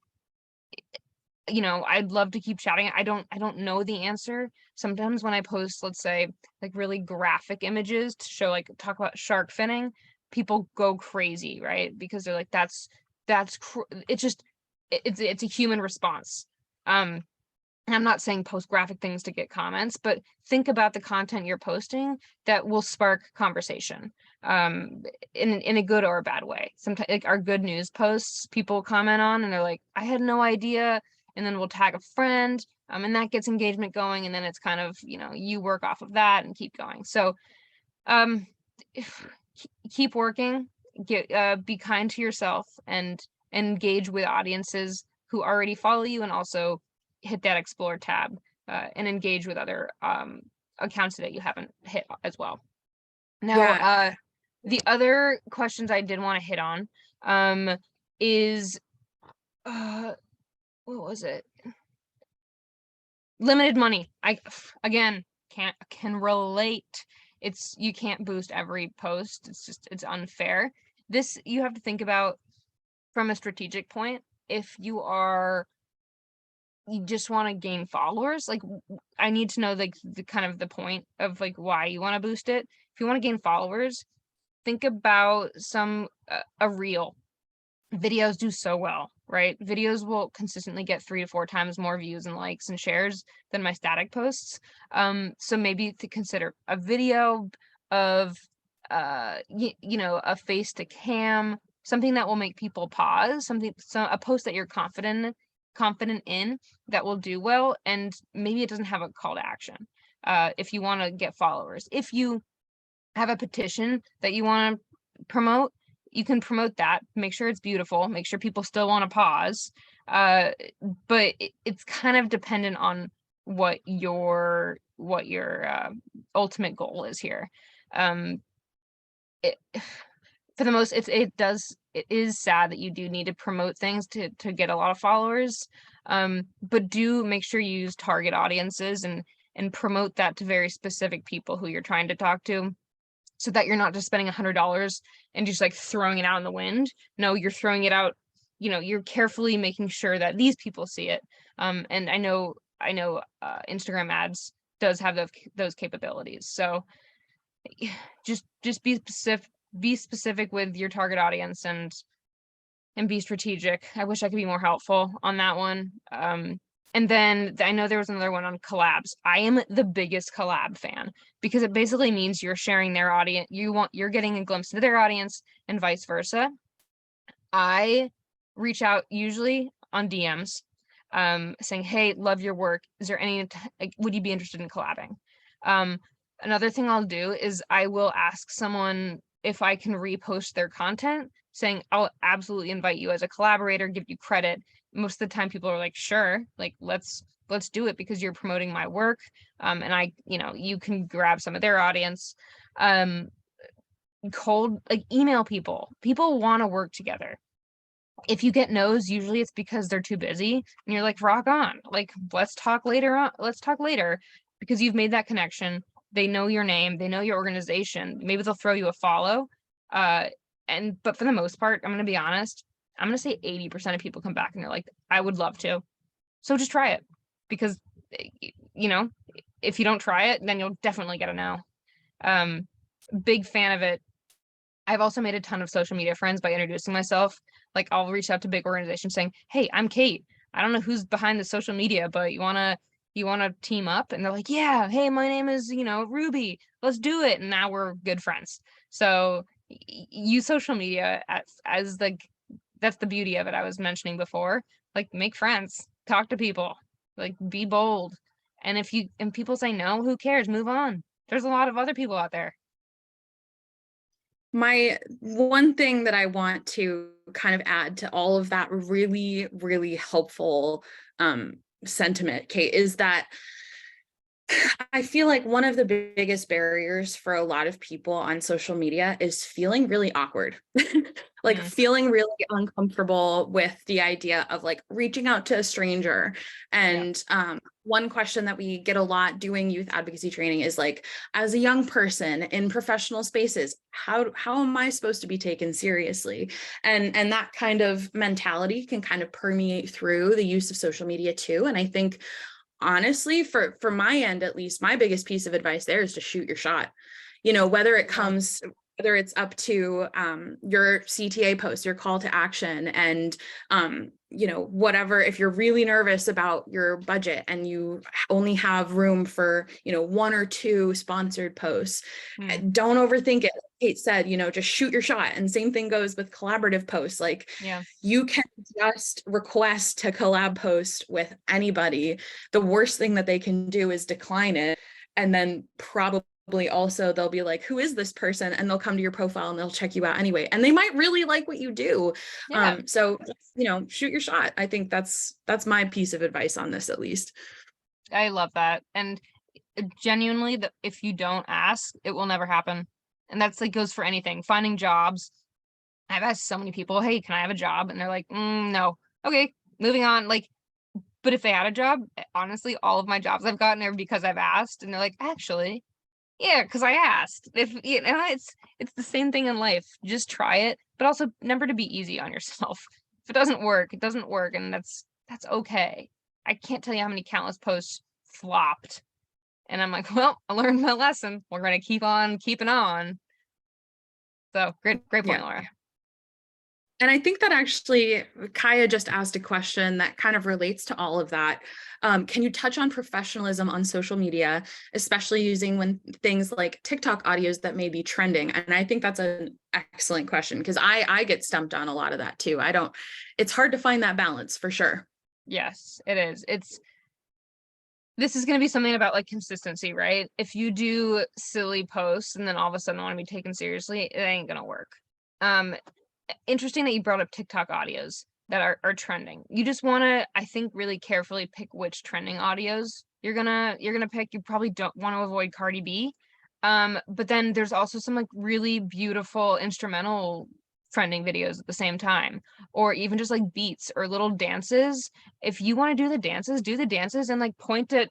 love to keep chatting. I don't know the answer. Sometimes when I post, let's say, like really graphic images to show, like, talk about shark finning, people go crazy, right? Because they're like, it's a human response. I'm not saying post graphic things to get comments, but think about the content you're posting that will spark conversation, in a good or a bad way. Sometimes, like our good news posts, people comment on and they're like, I had no idea. And then we'll tag a friend, and that gets engagement going. And then it's kind of, you work off of that and keep going. So keep working, be kind to yourself, and engage with audiences who already follow you, and also hit that explore tab and engage with other accounts that you haven't hit as well. Now, the other questions I did want to hit on is what was it? Limited money. I again can relate. You can't boost every post. It's unfair. This, you have to think about from a strategic point, if you just want to gain followers, like I need to know like the kind of the point of like why you want to boost it. If you want to gain followers, think about a reel. Videos do so well, right? Videos will consistently get 3 to 4 times more views and likes and shares than my static posts. So maybe to consider a video of a face to cam, something that will make people pause, a post that you're confident in that will do well, and maybe it doesn't have a call to action. If you want to get followers, if you have a petition that you want to promote, you can promote that, make sure it's beautiful, make sure people still want to pause. But it's kind of dependent on what your ultimate goal is here. It, for the most, it is sad that you do need to promote things to get a lot of followers. But do make sure you use target audiences and promote that to very specific people who you're trying to talk to, so that you're not just spending $100 and just like throwing it out in the wind. No, you're throwing it out, you're carefully making sure that these people see it. And I know Instagram ads does have those capabilities. So just be specific with your target audience and be strategic. I wish I could be more helpful on that one. And then I know there was another one on collabs. I am the biggest collab fan because it basically means you're sharing their audience. You're getting a glimpse into their audience and vice versa. I reach out usually on DMs, saying, "Hey, love your work. Is there would you be interested in collabing?" Another thing I'll do is I will ask someone if I can repost their content, saying, "I'll absolutely invite you as a collaborator, give you credit." Most of the time people are like, sure, like let's do it because you're promoting my work. And you can grab some of their audience. Email people. People want to work together. If you get no's, usually it's because they're too busy and you're like, rock on, like let's talk later because you've made that connection. They know your name, they know your organization, maybe they'll throw you a follow. But for the most part, I'm going to be honest, I'm going to say 80% of people come back and they're like, I would love to. So just try it, because, if you don't try it, then you'll definitely get a no. Big fan of it. I've also made a ton of social media friends by introducing myself. Like I'll reach out to big organizations saying, "Hey, I'm Kate. I don't know who's behind the social media, but you want to team up?" And they're like, "Yeah, hey, my name is, Ruby. Let's do it." And now we're good friends. So use social media as like, that's the beauty of it. I was mentioning before, like make friends, talk to people, like be bold. And if people say no, who cares? Move on. There's a lot of other people out there. My one thing that I want to kind of add to all of that really, really helpful sentiment, Kate, is that I feel like one of the biggest barriers for a lot of people on social media is feeling really awkward, like feeling really uncomfortable with the idea of like reaching out to a stranger. And one question that we get a lot doing youth advocacy training is like, as a young person in professional spaces, how am I supposed to be taken seriously? And that kind of mentality can kind of permeate through the use of social media too. And I think honestly, for my end, at least, my biggest piece of advice there is to shoot your shot. Whether it's up to your CTA post, your call to action, and whatever, if you're really nervous about your budget and you only have room for 1 or 2 sponsored posts, don't overthink it. Kate said, just shoot your shot. And same thing goes with collaborative posts. Like you can just request to collab post with anybody. The worst thing that they can do is decline it. And then probably also they'll be like, who is this person? And they'll come to your profile and they'll check you out anyway. And they might really like what you do. So, shoot your shot. I think that's my piece of advice on this, at least. I love that. And genuinely, if you don't ask, it will never happen. And that's like goes for anything. Finding jobs. I've asked so many people, "Hey, can I have a job?" And they're like, "No." Okay, moving on. Like, but if they had a job, honestly, all of my jobs I've gotten are because I've asked. And they're like, "Actually, yeah, because I asked." If it's the same thing in life. Just try it, but also remember to be easy on yourself. If it doesn't work, it doesn't work, and that's okay. I can't tell you how many countless posts flopped, and I'm like, well, I learned my lesson. We're gonna keep on keeping on. So great point, Yeah. Laura. And I think that actually Kaya just asked a question that kind of relates to all of that. Can you touch on professionalism on social media, especially using when things like TikTok audios that may be trending? And I think that's an excellent question because I get stumped on a lot of that too. It's hard to find that balance for sure. Yes, it is. This is going to be something about like consistency, right? If you do silly posts and then all of a sudden want to be taken seriously, it ain't going to work. Interesting that you brought up TikTok audios that are trending. You just want to, I think, really carefully pick which trending audios you're gonna pick. You probably don't want to avoid Cardi B. But then there's also some like really beautiful instrumental trending videos at the same time, or even just like beats or little dances. If you want to do the dances and like point at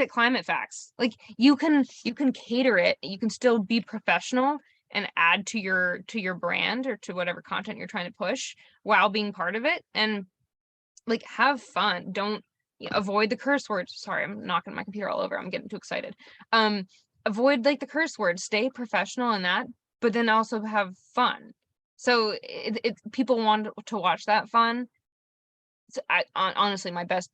climate facts. Like you can cater it. You can still be professional and add to your brand or to whatever content you're trying to push while being part of it, and like have fun. Don't avoid the curse words. Sorry, I'm knocking my computer all over. I'm getting too excited. Avoid like the curse words. Stay professional in that, but then also have fun. So people want to watch that fun. So honestly, my best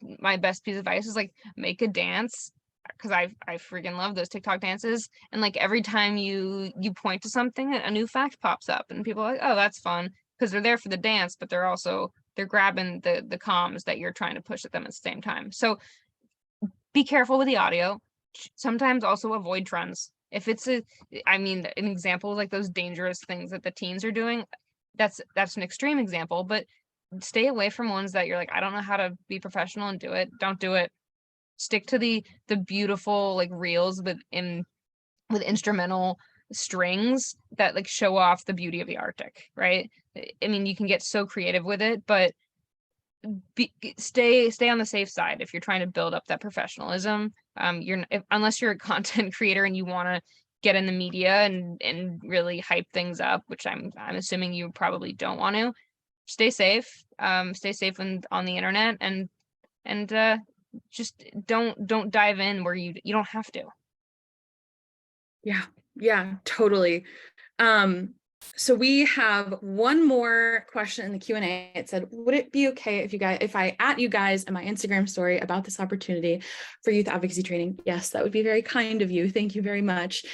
piece of advice is like make a dance, because I freaking love those TikTok dances. And like every time you point to something, a new fact pops up, and people are like, oh, that's fun, because they're there for the dance, but they're grabbing the comms that you're trying to push at them at the same time. So be careful with the audio. Sometimes also avoid trends. If it's I mean, an example is like those dangerous things that the teens are doing. That's an extreme example, but stay away from ones that you're like, I don't know how to be professional and do it. Don't do it. Stick to the beautiful like reels with instrumental strings that like show off the beauty of the Arctic, right? I mean, you can get so creative with it, but stay on the safe side if you're trying to build up that professionalism. Unless you're a content creator and you want to get in the media and really hype things up, which I'm assuming you probably don't want to. Stay safe. Stay safe on the internet, and just don't dive in where you don't have to. Yeah, totally. So we have one more question in the Q&A. It said, would it be okay if I at you guys in my Instagram story about this opportunity for youth advocacy training? Yes, that would be very kind of you. Thank you very much.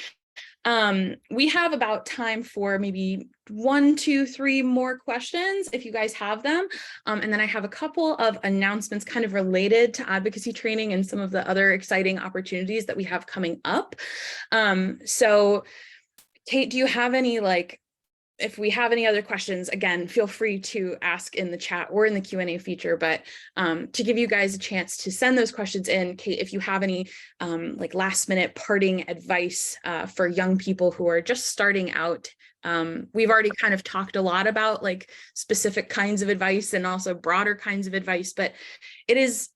We have about time for maybe 1, 2, 3 more questions if you guys have them. And then I have a couple of announcements kind of related to advocacy training and some of the other exciting opportunities that we have coming up. So Kate, do you have any, like, if we have any other questions, again, feel free to ask in the chat or in the Q&A feature, but to give you guys a chance to send those questions in, Kate, if you have any like last minute parting advice for young people who are just starting out. We've already kind of talked a lot about like specific kinds of advice and also broader kinds of advice, but it is,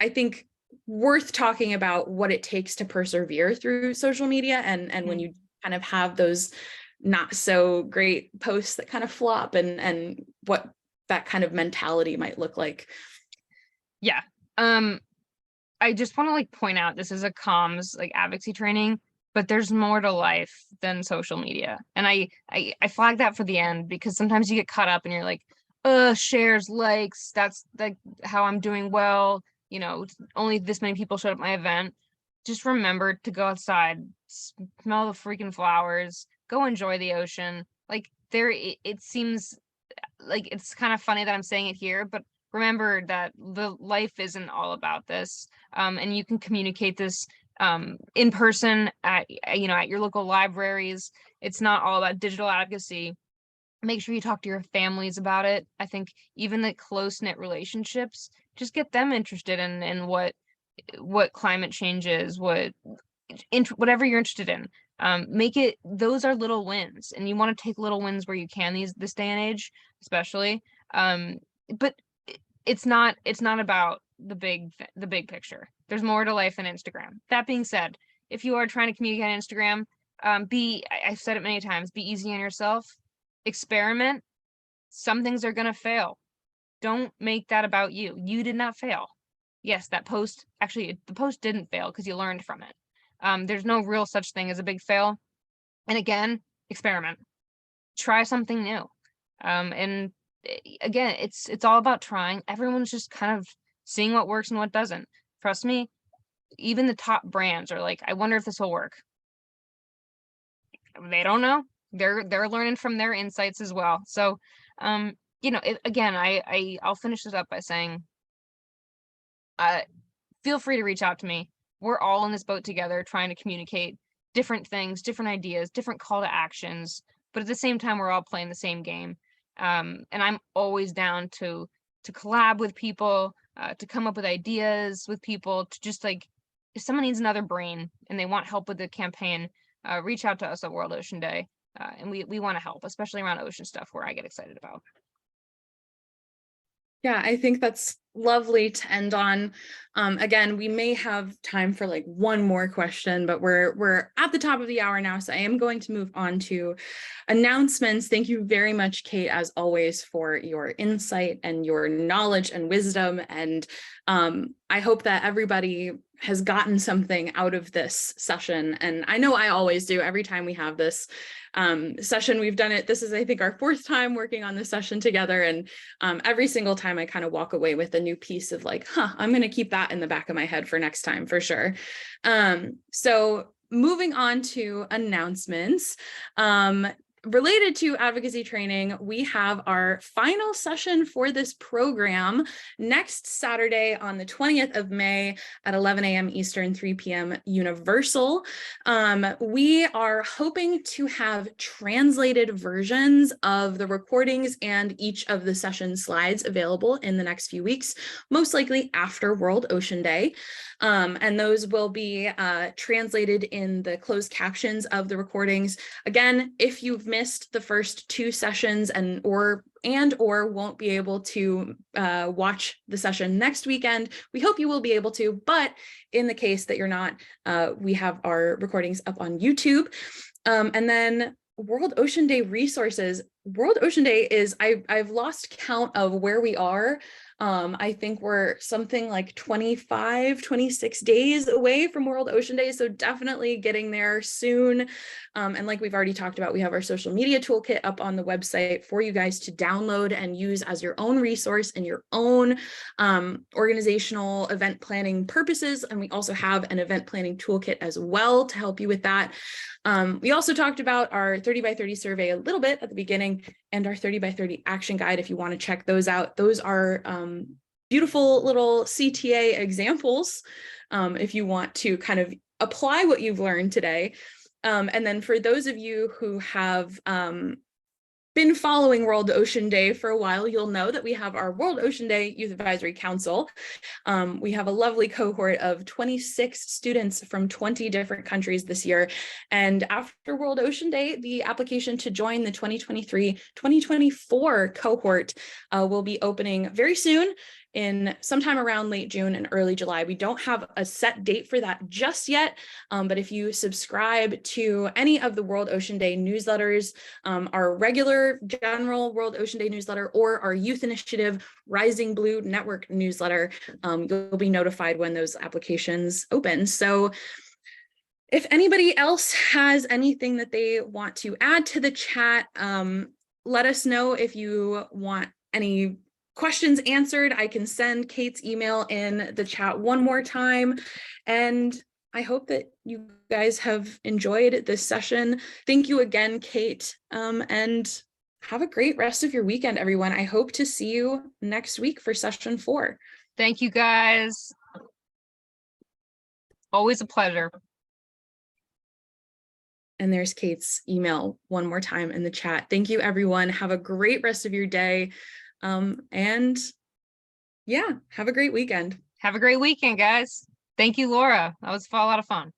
I think, worth talking about what it takes to persevere through social media and when you kind of have those not so great posts that kind of flop and what that kind of mentality might look like. Yeah. I just want to like point out this is a comms like advocacy training, but there's more to life than social media. And I flag that for the end because sometimes you get caught up and you're like, shares, likes, that's like how I'm doing well. Only this many people showed up at my event. Just remember to go outside, smell the freaking flowers, go enjoy the ocean. Like it seems like it's kind of funny that I'm saying it here, but remember that the life isn't all about this. And you can communicate this in person at your local libraries. It's not all about digital advocacy. Make sure you talk to your families about it. I think even the close-knit relationships, just get them interested in what climate change is, whatever you're interested in. Make it, those are little wins, and you want to take little wins where you can this day and age, especially. But it's not about the big picture. There's more to life than Instagram. That being said, if you are trying to communicate on Instagram, I've said it many times, be easy on yourself, experiment. Some things are gonna fail. Don't make that about you. You did not fail. Yes, that post, actually, the post didn't fail because you learned from it. There's no real such thing as a big fail. And again, experiment. Try something new. And again, it's all about trying. Everyone's just kind of seeing what works and what doesn't. Trust me, even the top brands are like, I wonder if this will work. They don't know. They're learning from their insights as well. So, again, I'll finish this up by saying, uh, feel free to reach out to me. We're all in this boat together, trying to communicate different things, different ideas, different call to actions, but at the same time, we're all playing the same game. And I'm always down to collab with people, to come up with ideas with people, to just like, if someone needs another brain and they want help with the campaign, reach out to us at World Ocean Day. And we want to help, especially around ocean stuff where I get excited about. Yeah, I think that's lovely to end on. Again, we may have time for like one more question, but we're at the top of the hour now, so I am going to move on to announcements. Thank you very much, Kate, as always, for your insight and your knowledge and wisdom. And I hope that everybody has gotten something out of this session. And I know I always do every time we have this session. We've done it. This is, I think, our fourth time working on this session together. And every single time I kind of walk away with a new piece of like, I'm going to keep that in the back of my head for next time for sure. So moving on to announcements. Related to advocacy training, we have our final session for this program next Saturday on the 20th of May at 11 a.m. Eastern, 3 p.m. Universal. We are hoping to have translated versions of the recordings and each of the session slides available in the next few weeks, most likely after World Ocean Day. And those will be translated in the closed captions of the recordings. Again, if you've missed the first two sessions and or won't be able to watch the session next weekend, we hope you will be able to, but in the case that you're not, we have our recordings up on YouTube. And then World Ocean Day resources. World Ocean Day is, I've lost count of where we are. I think we're something like 25, 26 days away from World Ocean Day. So definitely getting there soon. And like we've already talked about, we have our social media toolkit up on the website for you guys to download and use as your own resource in your own organizational event planning purposes. And we also have an event planning toolkit as well to help you with that. We also talked about our 30 by 30 survey a little bit at the beginning and our 30 by 30 action guide if you want to check those out. Those are beautiful little CTA examples if you want to kind of apply what you've learned today. And then for those of you who have been following World Ocean Day for a while, you'll know that we have our World Ocean Day Youth Advisory Council. We have a lovely cohort of 26 students from 20 different countries this year. And after World Ocean Day, the application to join the 2023-2024 cohort will be opening very soon, in sometime around late June and early July. We don't have a set date for that just yet, but if you subscribe to any of the World Ocean Day newsletters, our regular general World Ocean Day newsletter or our Youth Initiative Rising Blue Network newsletter, you'll be notified when those applications open. So if anybody else has anything that they want to add to the chat, let us know. If you want any questions answered, I can send Kate's email in the chat one more time. And I hope that you guys have enjoyed this session. Thank you again, Kate, and have a great rest of your weekend, everyone. I hope to see you next week for session 4. Thank you, guys. Always a pleasure. And there's Kate's email one more time in the chat. Thank you, everyone. Have a great rest of your day. And yeah, have a great weekend. Have a great weekend, guys. Thank you, Laura. That was a lot of fun.